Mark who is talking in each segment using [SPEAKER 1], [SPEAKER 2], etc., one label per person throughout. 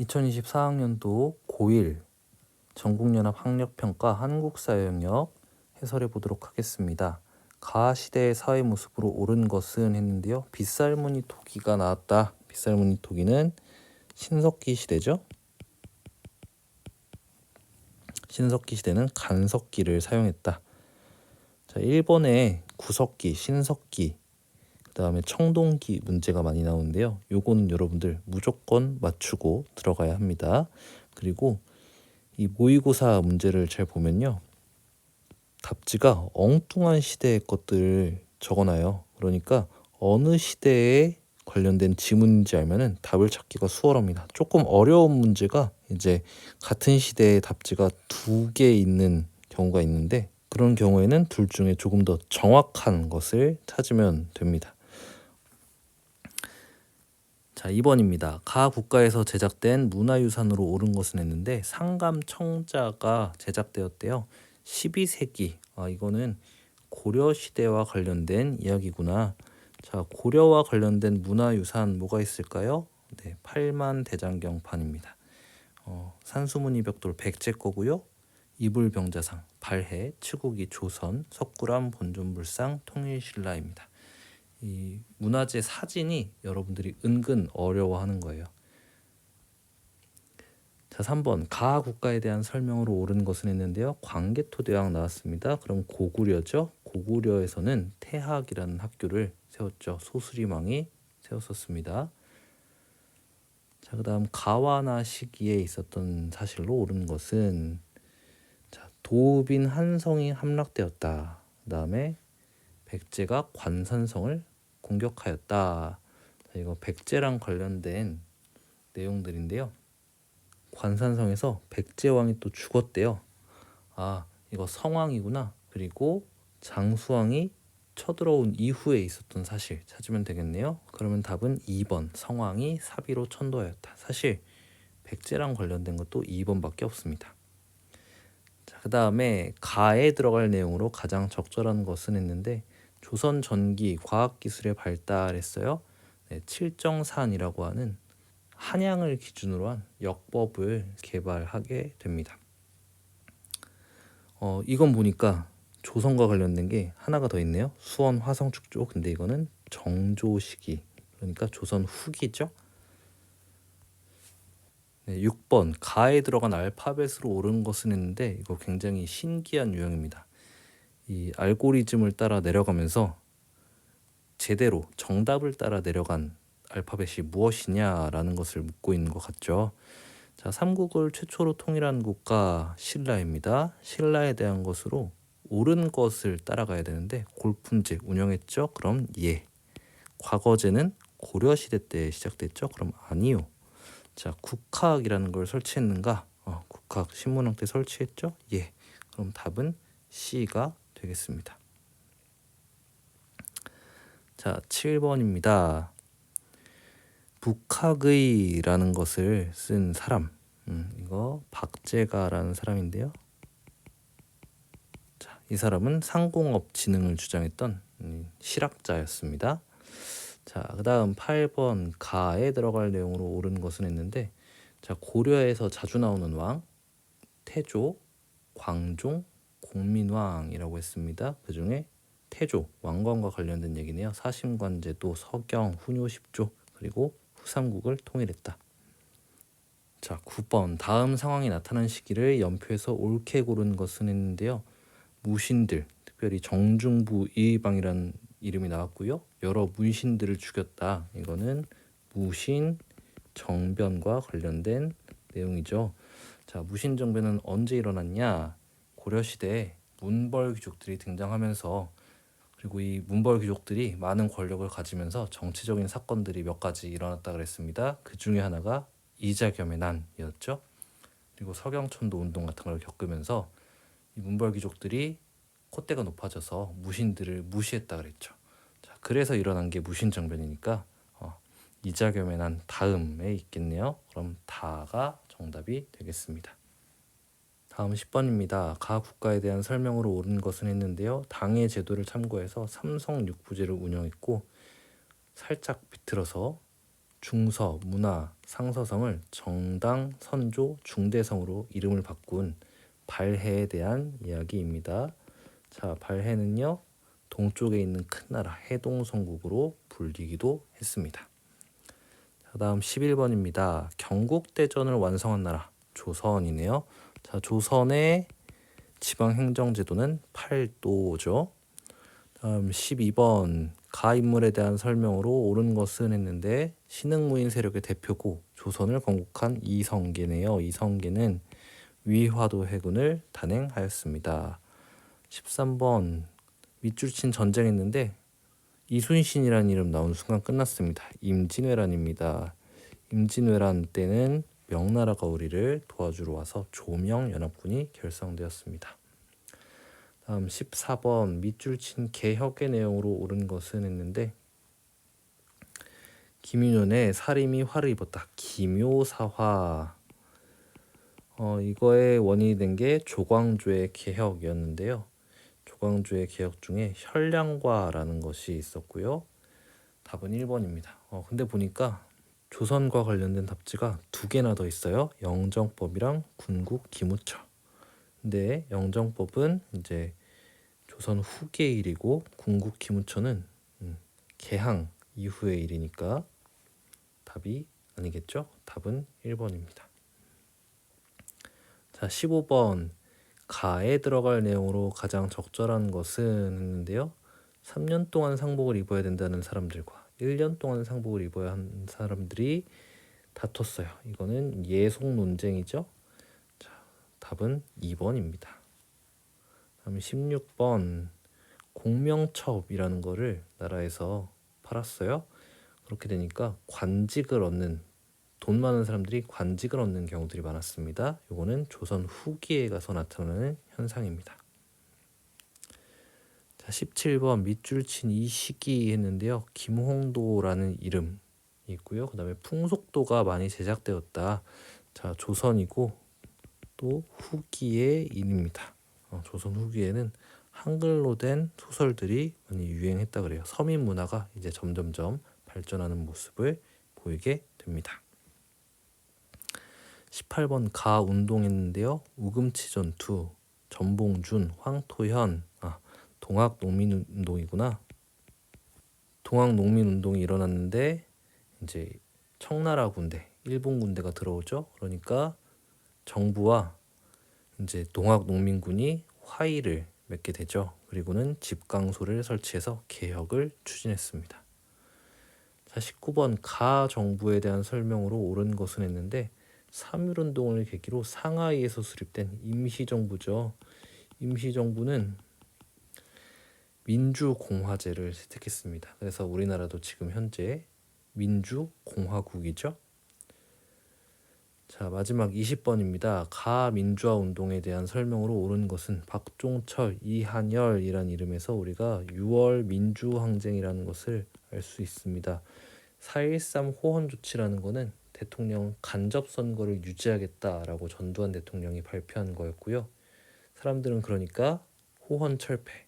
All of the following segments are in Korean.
[SPEAKER 1] 2024학년도 고1 전국연합 학력평가 한국사회 영역 해설해 보도록 하겠습니다. 가시대의 사회 모습으로 옳은 것은 했는데요. 빗살무늬 토기가 나왔다. 빗살무늬 토기는 신석기 시대죠. 신석기 시대는 간석기를 사용했다. 자, 1번에 구석기, 신석기, 그 다음에 청동기 문제가 많이 나오는데요. 요거는 여러분들 무조건 맞추고 들어가야 합니다. 그리고 이 모의고사 문제를 잘 보면요. 답지가 엉뚱한 시대의 것들을 적어놔요. 그러니까 어느 시대에 관련된 지문인지 알면은 답을 찾기가 수월합니다. 조금 어려운 문제가 이제 같은 시대의 답지가 두 개 있는 경우가 있는데 그런 경우에는 둘 중에 조금 더 정확한 것을 찾으면 됩니다. 자, 2번입니다. 가 국가에서 제작된 문화유산으로 옳은 것은 했는데 상감청자가 제작되었대요. 12세기. 이거는 고려시대와 관련된 이야기구나. 자, 고려와 관련된 문화유산 뭐가 있을까요? 네, 팔만대장경판입니다. 산수문이 벽돌 백제 거고요. 이불병자상, 발해, 치국이 조선, 석굴암 본존불상, 통일신라입니다. 이 문화재 사진이 여러분들이 은근 어려워하는 거예요. 자, 3번 가 국가에 대한 설명으로 옳은 것은 했는데요. 광개토대왕 나왔습니다. 그럼 고구려죠. 고구려에서는 태학이라는 학교를 세웠죠. 소수리망이 세웠었습니다. 자, 그 다음 가와나 시기에 있었던 사실로 옳은 것은 자, 도읍인 한성이 함락되었다. 그 다음에 백제가 관산성을 공격하였다. 자, 이거 백제랑 관련된 내용들인데요. 관산성에서 백제왕이 또 죽었대요. 이거 성왕이구나. 그리고 장수왕이 쳐들어온 이후에 있었던 사실 찾으면 되겠네요. 그러면 답은 2번 성왕이 사비로 천도하였다. 사실 백제랑 관련된 것도 2번밖에 없습니다. 자, 그 다음에 가에 들어갈 내용으로 가장 적절한 것은 했는데 조선 전기 과학기술의 발달했어요. 네, 칠정산이라고 하는 한양을 기준으로 한 역법을 개발하게 됩니다. 이건 보니까 조선과 관련된 게 하나가 더 있네요. 수원 화성축조. 근데 이거는 정조 시기, 그러니까 조선 후기죠. 네, 6번 가에 들어간 알파벳으로 옳은 것은 했는데 이거 굉장히 신기한 유형입니다. 이 알고리즘을 따라 내려가면서 제대로 정답을 따라 내려간 알파벳이 무엇이냐라는 것을 묻고 있는 것 같죠. 자, 삼국을 최초로 통일한 국가 신라입니다. 신라에 대한 것으로 옳은 것을 따라가야 되는데 골품제 운영했죠. 그럼 예. 과거제는 고려시대 때 시작됐죠. 그럼 아니요. 자, 국학이라는 걸 설치했는가? 국학 신문학 때 설치했죠. 예. 그럼 답은 C가 되겠습니다. 자, 7번입니다. 북학의라는 것을 쓴 사람, 이거 박제가라는 사람인데요. 자, 이 사람은 상공업 진흥을 주장했던 실학자였습니다. 자, 그 다음 8번 가에 들어갈 내용으로 옳은 것은 했는데 자, 고려에서 자주 나오는 왕 태조, 광종, 공민왕이라고 했습니다. 그 중에 태조, 왕건과 관련된 얘기네요. 사심관제도, 서경, 훈요 10조, 그리고 후삼국을 통일했다. 자, 9번 다음 상황이 나타난 시기를 연표해서 옳게 고른 것은 했는데요. 무신들, 특별히 정중부 이의방이라는 이름이 나왔고요. 여러 문신들을 죽였다. 이거는 무신 정변과 관련된 내용이죠. 자, 무신정변은 언제 일어났냐? 고려시대에 문벌 귀족들이 등장하면서 그리고 이 문벌 귀족들이 많은 권력을 가지면서 정치적인 사건들이 몇 가지 일어났다 그랬습니다. 그 중에 하나가 이자겸의 난이었죠. 그리고 서경천도 운동 같은 걸 겪으면서 이 문벌 귀족들이 콧대가 높아져서 무신들을 무시했다 그랬죠. 자, 그래서 일어난 게 무신정변이니까 이자겸의 난 다음에 있겠네요. 그럼 다가 정답이 되겠습니다. 다음 10번입니다. 가 국가에 대한 설명으로 옳은 것은 했는데요. 당의 제도를 참고해서 삼성 육부제를 운영했고 살짝 비틀어서 중서, 문화, 상서성을 정당, 선조, 중대성으로 이름을 바꾼 발해에 대한 이야기입니다. 자, 발해는요, 동쪽에 있는 큰 나라 해동성국으로 불리기도 했습니다. 자, 다음 11번입니다. 경국대전을 완성한 나라 조선이네요. 자, 조선의 지방행정제도는 팔도죠. 다음 12번 가인물에 대한 설명으로 옳은 것은 했는데 신흥무인 세력의 대표고 조선을 건국한 이성계네요. 이성계는 위화도 해군을 단행하였습니다. 13번 밑줄 친 전쟁했는데 이순신이라는 이름 나온 순간 끝났습니다. 임진왜란입니다. 임진왜란 때는 명나라가 우리를 도와주러 와서 조명연합군이 결성되었습니다. 다음 14번 밑줄 친 개혁의 내용으로 옳은 것은 했는데 김윤현의 살림이 화를 입었다. 기묘사화. 이거의 원인이 된 게 조광조의 개혁이었는데요. 조광조의 개혁 중에 혈량과라는 것이 있었고요. 답은 1번입니다. 근데 보니까 조선과 관련된 답지가 2개나 더 있어요. 영정법이랑 군국 기무처. 근데 영정법은 이제 조선 후기의 일이고 군국 기무처는 개항 이후의 일이니까 답이 아니겠죠? 답은 1번입니다. 자, 15번 가에 들어갈 내용으로 가장 적절한 것은 했는데요. 3년 동안 상복을 입어야 된다는 사람들과 1년 동안 상복을 입어야 하는 사람들이 다퉜어요. 이거는 예속 논쟁이죠. 자, 답은 2번입니다. 다음 16번 공명첩이라는 거를 나라에서 팔았어요. 그렇게 되니까 관직을 얻는 돈 많은 사람들이 관직을 얻는 경우들이 많았습니다. 이거는 조선 후기에 가서 나타나는 현상입니다. 자, 17번 밑줄 친 이 시기 했는데요. 김홍도라는 이름이 있고요. 그 다음에 풍속도가 많이 제작되었다. 자, 조선이고 또 후기의 일입니다. 조선 후기에는 한글로 된 소설들이 많이 유행했다 그래요. 서민 문화가 이제 점점점 발전하는 모습을 보이게 됩니다. 18번 가 운동했는데요. 우금치 전투, 전봉준, 황토현, 동학농민운동이구나. 동학농민운동이 일어났는데 이제 청나라 군대, 일본 군대가 들어오죠. 그러니까 정부와 이제 동학농민군이 화의를 맺게 되죠. 그리고는 집강소를 설치해서 개혁을 추진했습니다. 자, 19번 가 정부에 대한 설명으로 옳은 것은 했는데 3.1운동을 계기로 상하이에서 수립된 임시정부죠. 임시정부는 민주공화제를 채택했습니다. 그래서 우리나라도 지금 현재 민주공화국이죠. 자, 마지막 20번입니다. 가민주화 운동에 대한 설명으로 옳은 것은 박종철, 이한열이란 이름에서 우리가 6월 민주항쟁이라는 것을 알 수 있습니다. 4.13 호헌 조치라는 것은 대통령 간접 선거를 유지하겠다라고 전두환 대통령이 발표한 거였고요. 사람들은 그러니까 호헌 철폐,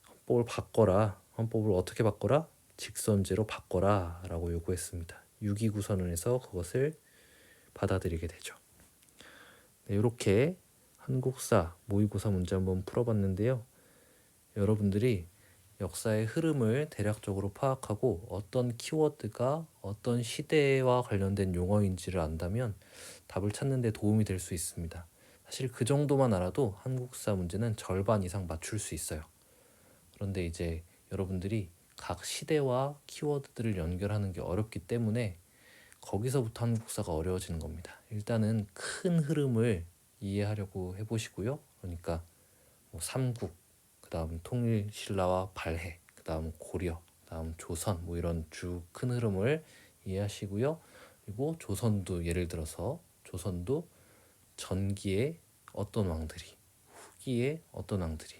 [SPEAKER 1] 헌법을 바꿔라. 헌법을 어떻게 바꿔라? 직선제로 바꿔라 라고 요구했습니다. 6.29 선언에서 그것을 받아들이게 되죠. 네, 이렇게 한국사 모의고사 문제 한번 풀어봤는데요. 여러분들이 역사의 흐름을 대략적으로 파악하고 어떤 키워드가 어떤 시대와 관련된 용어인지를 안다면 답을 찾는 데 도움이 될 수 있습니다. 사실 그 정도만 알아도 한국사 문제는 절반 이상 맞출 수 있어요. 그런데 이제 여러분들이 각 시대와 키워드들을 연결하는 게 어렵기 때문에 거기서부터 한국사가 어려워지는 겁니다. 일단은 큰 흐름을 이해하려고 해보시고요. 그러니까 삼국, 그 다음 통일신라와 발해, 그 다음 고려, 그 다음 조선 이런 쭉 큰 흐름을 이해하시고요. 그리고 조선도 예를 들어서 조선도 전기에 어떤 왕들이, 후기에 어떤 왕들이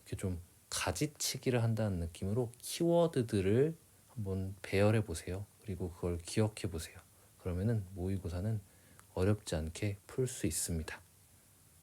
[SPEAKER 1] 이렇게 좀 가지치기를 한다는 느낌으로 키워드들을 한번 배열해 보세요. 그리고 그걸 기억해 보세요. 그러면은 모의고사는 어렵지 않게 풀 수 있습니다.